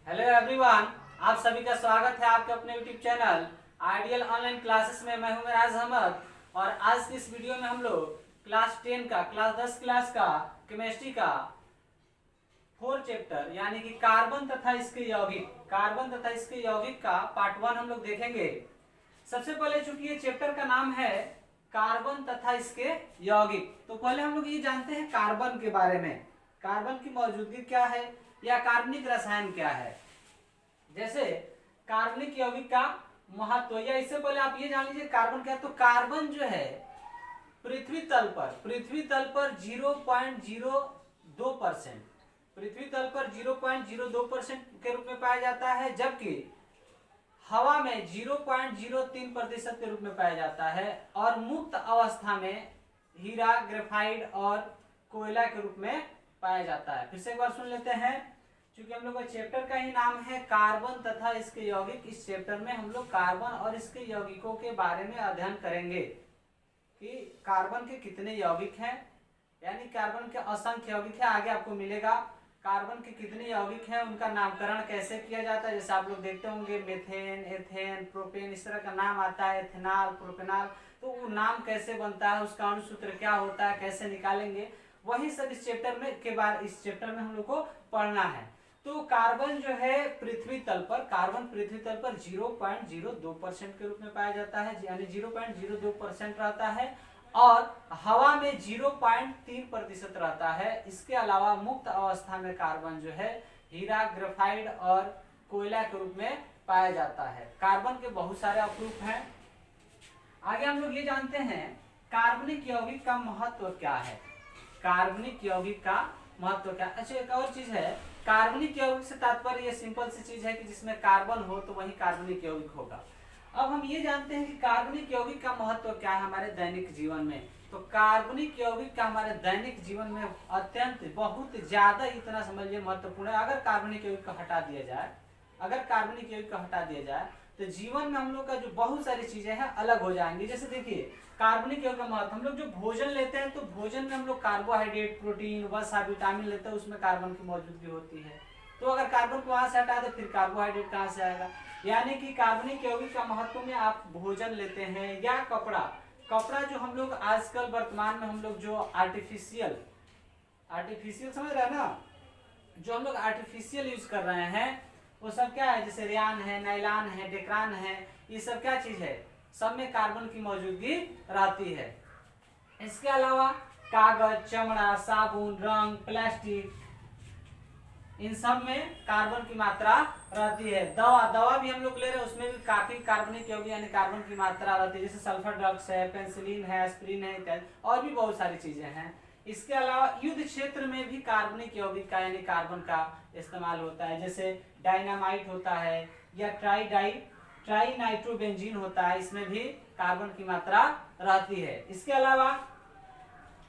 Hello everyone, आप सभी का स्वागत है आपके अपने YouTube channel ideal online classes में। मैं हूं मेराज अहमद और आज की इस वीडियो में हम लोग क्लास 10 का क्लास 10 क्लास का केमिस्ट्री का 4 चैप्टर यानी कि कार्बन तथा इसके यौगिक का पार्ट 1 हम लोग देखेंगे। सबसे पहले चूंकि ये चैप्टर का नाम है कार्बन तथा इसके यौगिक, तो पहले हम लोग ये जानते हैं कार्बन के बारे में, कार्बन की मौजूदगी क्या है या कार्बनिक रसायन क्या है। जैसे कार्बनिक यौगिक का महत्व, या इससे पहले आप ये जान लीजिए कार्बन क्या है। तो कार्बन जो है पृथ्वी तल पर 0.02%, पृथ्वी तल पर 0.02% के रूप में पाया जाता है, जबकि हवा में 0.03% के रूप में पाया जाता है और मुक्त अवस्था में हीरा, ग्रेफाइट और कोयला के रूप में पाया जाता है। फिर से एक बार सुन लेते हैं, क्योंकि हम लोग का चैप्टर का ही नाम है कार्बन तथा इसके यौगिक। इस चैप्टर में हम लोग कार्बन और इसके यौगिकों के बारे में अध्ययन करेंगे कि कार्बन के कितने यौगिक हैं, यानी कार्बन के असंख्य यौगिक है, आगे आपको मिलेगा। कार्बन के कितने यौगिक हैं, उनका नामकरण कैसे किया जाता है। जैसे आप लोग देखते होंगे मेथेन, एथेन, प्रोपेन, इस तरह का नाम आता है, एथेनॉल, प्रोपेनॉल। तो वो नाम कैसे बनता है, उसका अणुसूत्र क्या होता है, कैसे निकालेंगे, वही सब इस चैप्टर में हम लोग को पढ़ना है। तो कार्बन जो है पृथ्वी तल पर 0.02% के रूप में पाया जाता है, यानी 0.02% रहता है, और हवा में 0.3% रहता है। इसके अलावा मुक्त अवस्था में कार्बन जो है हीरा, ग्रेफाइट और कोयला के रूप में पाया जाता है। कार्बन के बहुत सारे अपरूप हैं। आगे हम लोग ये जानते हैं कार्बनिक यौगिक का महत्व क्या है। कार्बनिक यौगिक का महत्व क्या। अच्छा, एक और चीज है, कार्बनिक यौगिक से तात्पर्य ये सिंपल सी चीज है कि जिसमें कार्बन हो तो वही कार्बनिक यौगिक होगा। अब हम ये जानते हैं कि कार्बनिक यौगिक का महत्व क्या है हमारे दैनिक जीवन में। तो कार्बनिक यौगिक का हमारे दैनिक जीवन में अत्यंत बहुत ज्यादा, इतना समझिए महत्वपूर्ण है। अगर कार्बनिक यौगिक को हटा दिया जाए, तो जीवन में हम लोग का जो बहुत सारी चीजें हैं अलग हो जाएंगी। जैसे देखिए कार्बनिक यौगिक का महत्व, हम लोग जो भोजन लेते हैं तो भोजन में हम लोग कार्बोहाइड्रेट, प्रोटीन, वसा, विटामिन लेते हैं, उसमें कार्बन की मौजूदगी होती है। तो अगर कार्बन को वहां से हटा दे फिर कार्बोहाइड्रेट कहाँ से आएगा। यानी कि कार्बनिक यौगिक का महत्व में आप भोजन लेते हैं या कपड़ा जो हम लोग आजकल वर्तमान में हम लोग जो आर्टिफिशियल समझ रहे हैं ना, जो हम लोग आर्टिफिशियल यूज कर रहे हैं वो सब क्या है, जैसे रेयान है, नायलॉन है, डेक्रान है, ये सब क्या चीज है, सब में कार्बन की मौजूदगी रहती है। इसके अलावा कागज, चमड़ा, साबुन, रंग, प्लास्टिक, इन सब में कार्बन की मात्रा रहती है। दवा भी हम लोग ले रहे हैं, उसमें भी काफी कार्बनिक यौगिक यानी कार्बन की मात्रा रहती है। जैसे सल्फर ड्रग्स है, पेंसिलिन है, एस्पिरिन है इत्यादि, और भी बहुत सारी चीजें हैं। इसके अलावा युद्ध क्षेत्र में भी कार्बनिक यौगिक का यानी कार्बन का इस्तेमाल होता है। जैसे डायनामाइट होता है या ट्राई नाइट्रोबेंजीन होता है, इसमें भी कार्बन की मात्रा रहती है। इसके अलावा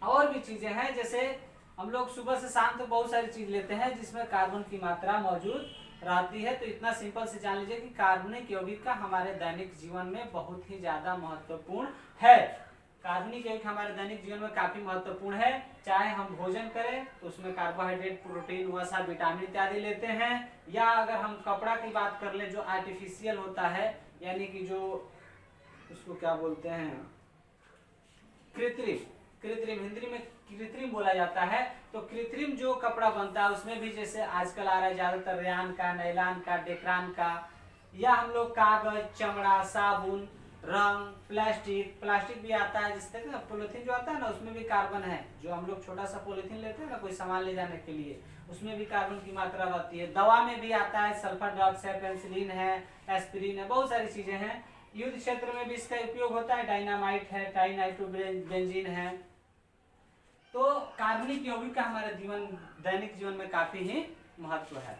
और भी चीजें हैं, जैसे हम लोग सुबह से शाम तक बहुत सारी चीज लेते हैं जिसमें कार्बन की मात्रा मौजूद रहती है। तो इतना सिंपल से जान लीजिए कि कार्बनिक यौगिक का हमारे दैनिक जीवन में बहुत ही ज्यादा महत्वपूर्ण है। कार्बनिक यौगिक हमारे दैनिक जीवन में काफी महत्वपूर्ण है। चाहे हम भोजन करें तो उसमें कार्बोहाइड्रेट, प्रोटीन, वसा, विटामिन इत्यादि लेते हैं, या अगर हम कपड़ा की बात कर ले जो आर्टिफिशियल होता है, यानी कि जो उसको क्या बोलते हैं, कृत्रिम, हिंदी में कृत्रिम बोला जाता है। तो कृत्रिम जो कपड़ा बनता है उसमें भी जैसे आजकल आ रहा है ज्यादातर रेयान का, नायलॉन का, डेक्रान का, या हम लोग कागज, चमड़ा, साबुन, रंग, प्लास्टिक भी आता है। जिससे ना पॉलिथीन जो आता है ना, उसमें भी कार्बन है। जो हम लोग छोटा सा पॉलिथीन लेते हैं ना कोई सामान ले जाने के लिए, उसमें भी कार्बन की मात्रा रहती है। दवा में भी आता है, सल्फर ड्रग्स है, पेंसिलिन है, एस्पिरिन है, बहुत सारी चीजें हैं। युद्ध क्षेत्र में भी इसका उपयोग होता है, डायनामाइट है, ट्राइनाइट्रोबेंजीन है। तो कार्बनिक यौगिक का हमारे दैनिक जीवन में काफी ही महत्व है।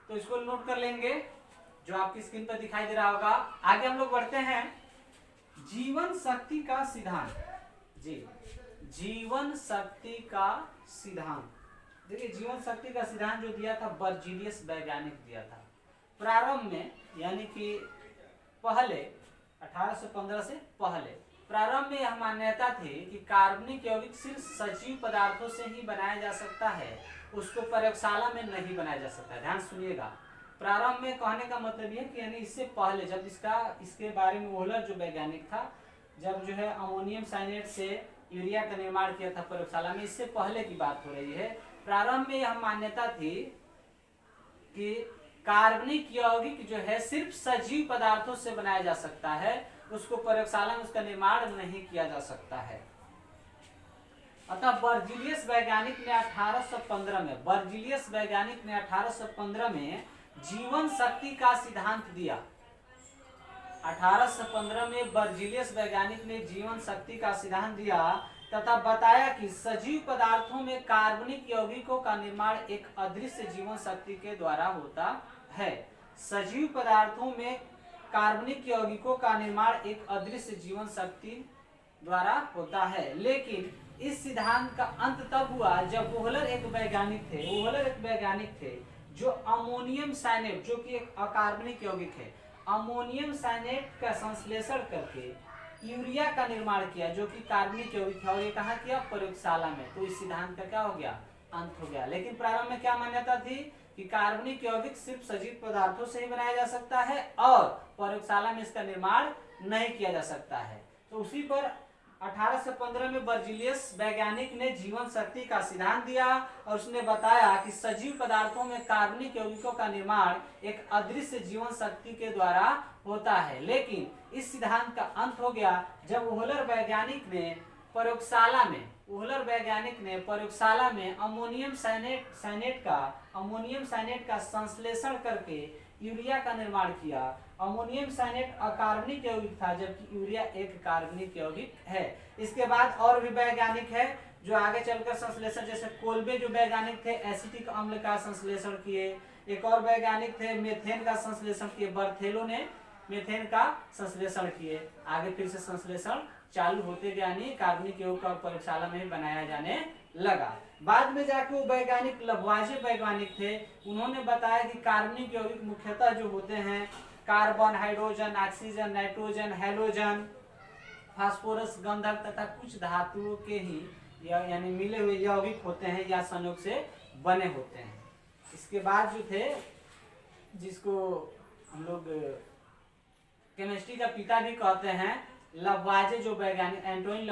तो इसको नोट कर लेंगे, जो आपकी स्क्रीन पर दिखाई दे रहा होगा। आगे हम लोग बढ़ते हैं जीवन शक्ति का सिद्धांत। जीवन शक्ति का सिद्धांत, देखिए जीवन शक्ति का सिद्धांत जो दिया था बर्जीलियस वैज्ञानिक दिया था प्रारंभ में, यानी कि पहले 1815 से पहले प्रारंभ में यह मान्यता थी कि कार्बनिक यौगिक सिर्फ सजीव पदार्थों से ही बनाया जा सकता है। उसको प्रयोगशाला में नहीं बनाया जा सकता। ध्यान सुनिएगा, प्रारंभ में कहने का मतलब ये कि यानी इससे पहले जब इसके बारे में वोहलर जो वैज्ञानिक था, जब जो है अमोनियम साइनेट से यूरिया का निर्माण किया था प्रयोगशाला में, इससे पहले की बात हो रही है। प्रारंभ में यह मान्यता थी कि कार्बनिक यौगिक जो है सिर्फ सजीव पदार्थों से बनाया जा सकता है, उसको प्रयोगशाला में उसका निर्माण नहीं किया जा सकता है। अतः बर्जीलियस वैज्ञानिक ने 1815 में जीवन शक्ति का सिद्धांत दिया। 1815 में बर्जीलियस वैज्ञानिक ने जीवन शक्ति का सिद्धांत दिया तथा बताया कि सजीव पदार्थों में कार्बनिक यौगिकों का निर्माण एक अदृश्य जीवन शक्ति के द्वारा होता है। सजीव पदार्थों में कार्बनिक यौगिकों का निर्माण एक अदृश्य जीवन शक्ति द्वारा होता है। लेकिन इस सिद्धांत का अंत तब हुआ जब वोहलर एक वैज्ञानिक थे जो अमोनियम साइनेट, जो कि एक अकार्बनिक यौगिक है, अमोनियम साइनेट का संश्लेषण करके यूरिया का निर्माण किया, जो कि कार्बनिक यौगिक है, और ये कहाँ किया? प्रयोगशाला में। तो इस सिद्धांत का क्या हो गया? अंत हो गया। लेकिन प्रारंभ में क्या मान्यता थी कि कार्बनिक यौगिक सिर्फ सजीव पदार्थों से ही बनाया जा सकता है और प्रयोगशाला में इसका निर्माण नहीं किया जा सकता है। तो उसी पर 1815 में बर्जीलियस वैज्ञानिक ने जीवन शक्ति का सिद्धांत दिया और उसने बताया कि सजीव पदार्थों में कार्बनिक यौगिकों का निर्माण एक अदृश्य जीवन शक्ति के द्वारा होता है। लेकिन इस सिद्धांत का अंत हो गया जब वोहलर वैज्ञानिक ने प्रयोगशाला में अमोनियम साइनेट का संश्लेषण करके यूरिया का निर्माण किया। अमोनियम साइनेट अकार्बनिक यौगिक था, जबकि यूरिया एक कार्बनिक यौगिक है। इसके बाद और भी वैज्ञानिक है जो आगे चलकर संश्लेषण, जैसे कोल्बे जो वैज्ञानिक थे एसिटिक अम्ल का संश्लेषण किए। एक और वैज्ञानिक थे मेथेन का संश्लेषण किए, बर्थेलो ने मेथेन का संश्लेषण किए। आगे फिर से संश्लेषण चालू होते गया, यानी कार्बनिक यौगिक का प्रयोगशाला में बनाया जाने लगा। बाद में जाके वो वैज्ञानिक लवॉइजे वैज्ञानिक थे, उन्होंने बताया कि कार्बनिक यौगिक मुख्यतः जो होते हैं carbon, hydrogen, oxygen, nitrogen, halogen, phosphorus, गंधक तथा कुछ धातुओं के ही यानी मिले हुए यौगिक होते हैं या संयोग से बने होते हैं। इसके बाद जो थे, जिसको हम लोग केमिस्ट्री का पिता भी कहते हैं, लवॉइजे जो वैज्ञानिक एंटोइन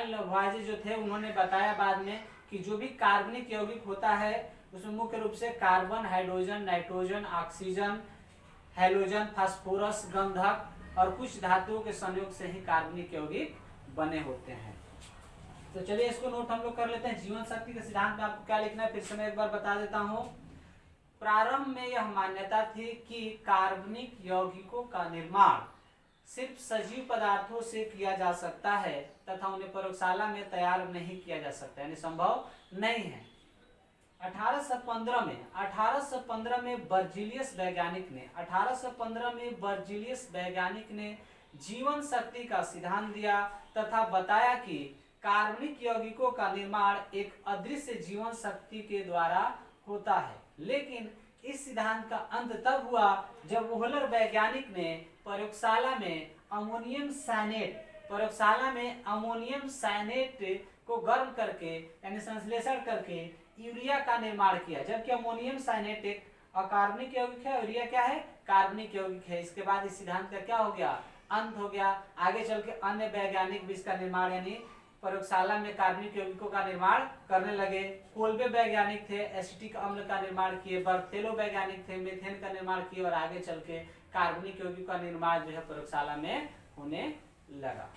लवॉइजे जो थे, उन्होंने बताया बाद में कि जो भी कार्बनिक यौगिक होता है उसमें मुख्य रूप से carbon, hydrogen, nitrogen, oxygen, halogen, phosphorus, गंधक और कुछ धातुओं के संयोग से ही कार्बनिक यौगिक बने होते हैं। तो चलिए इसको नोट हम लोग कर लेते हैं। जीवन शक्ति के सिद्धांत में आपको क्या लिखना है फिर से मैं एक बार बता देता हूँ। प्रारंभ में यह मान्यता थी कि कार्बनिक यौगिकों का निर्माण सिर्फ सजीव पदार्थों से किया जा सकता है तथा उन्हें प्रयोगशाला में तैयार नहीं किया जा सकता, यानी संभव नहीं है। 1815 में बर्जीलियस वैज्ञानिक ने जीवन शक्ति का सिद्धांत दिया तथा बताया कि कार्बनिक यौगिकों का निर्माण एक अदृश्य जीवन शक्ति के द्वारा होता है। लेकिन इस सिद्धांत का अंत तब हुआ जब वोहलर वैज्ञानिक ने प्रयोगशाला में अमोनियम साइनेट को गर्म करके यानी संश्लेषण करके यूरिया का निर्माण किया, जबकि अमोनियम साइनेट एक अकार्बनिक यौगिक है, यूरिया क्या है? कार्बनिक यौगिक है। इसके बाद इस सिद्धांत का क्या हो गया? अंत हो गया। आगे चल के अन्य वैज्ञानिक भी इसका निर्माण यानी प्रयोगशाला में कार्बनिक यौगिकों का निर्माण करने लगे। कोल्बे वैज्ञानिक थे, एसिटिक अम्ल का निर्माण किए। बर्थेलो वैज्ञानिक थे, मेथेन का निर्माण किए और आगे चल के कार्बनिक यौगिक का निर्माण जो है प्रयोगशाला में होने लगा।